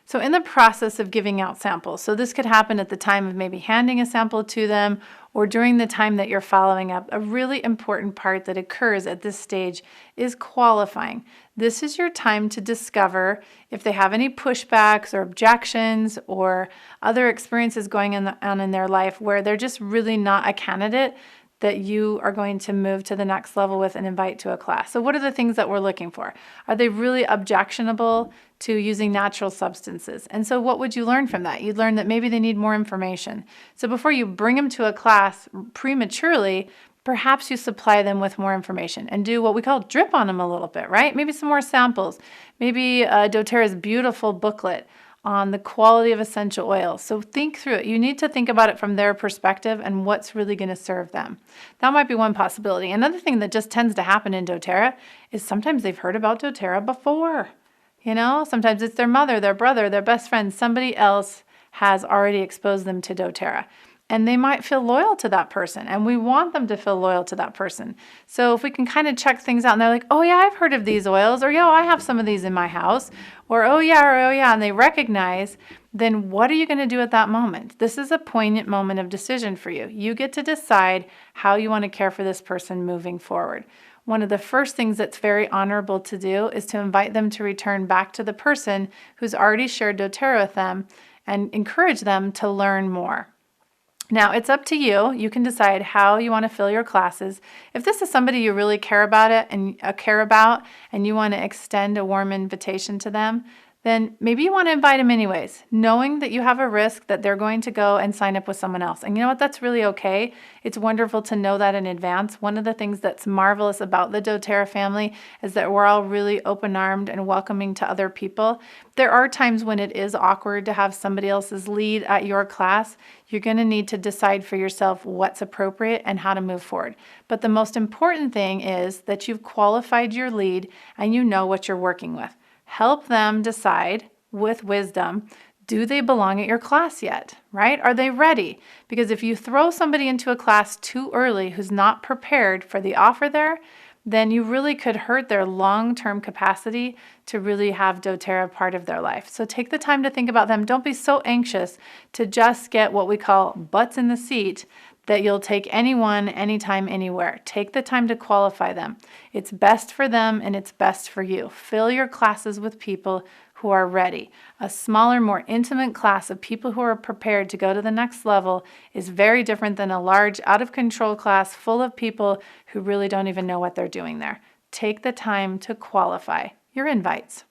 So in the process of giving out samples, so this could happen at the time of maybe handing a sample to them or during the time that you're following up, a really important part that occurs at this stage is qualifying. This is your time to discover if they have any pushbacks or objections or other experiences going on in their life where they're just really not a candidate that you are going to move to the next level with and invite to a class. So what are the things that we're looking for? Are they really objectionable to using natural substances? And so what would you learn from that? You'd learn that maybe they need more information. So before you bring them to a class prematurely, perhaps you supply them with more information and do what we call drip on them a little bit, right? Maybe some more samples. Maybe doTERRA's beautiful booklet on the quality of essential oils. So think through it. You need to think about it from their perspective and what's really going to serve them. That might be one possibility. Another thing that just tends to happen in doTERRA is sometimes they've heard about doTERRA before. Sometimes it's their mother, their brother, their best friend, somebody else has already exposed them to doTERRA. And they might feel loyal to that person, and we want them to feel loyal to that person. So if we can kind of check things out and they're like, oh yeah, I've heard of these oils, or yo, I have some of these in my house, or oh yeah, and they recognize, then what are you going to do at that moment? This is a poignant moment of decision for you. You get to decide how you want to care for this person moving forward. One of the first things that's very honorable to do is to invite them to return back to the person who's already shared doTERRA with them and encourage them to learn more. Now, it's up to you. You can decide how you want to fill your classes. If this is somebody you really care about and you want to extend a warm invitation to them, then maybe you want to invite them anyways, knowing that you have a risk that they're going to go and sign up with someone else. And you know what? That's really okay. It's wonderful to know that in advance. One of the things that's marvelous about the doTERRA family is that we're all really open-armed and welcoming to other people. There are times when it is awkward to have somebody else's lead at your class. You're going to need to decide for yourself what's appropriate and how to move forward. But the most important thing is that you've qualified your lead and you know what you're working with. Help them decide with wisdom, do they belong at your class yet, right? Are they ready? Because if you throw somebody into a class too early who's not prepared for the offer there, then you really could hurt their long-term capacity to really have doTERRA part of their life. So take the time to think about them. Don't be so anxious to just get what we call butts in the seat that you'll take anyone, anytime, anywhere. Take the time to qualify them. It's best for them and it's best for you. Fill your classes with people who are ready. A smaller, more intimate class of people who are prepared to go to the next level is very different than a large, out-of-control class full of people who really don't even know what they're doing there. Take the time to qualify your invites.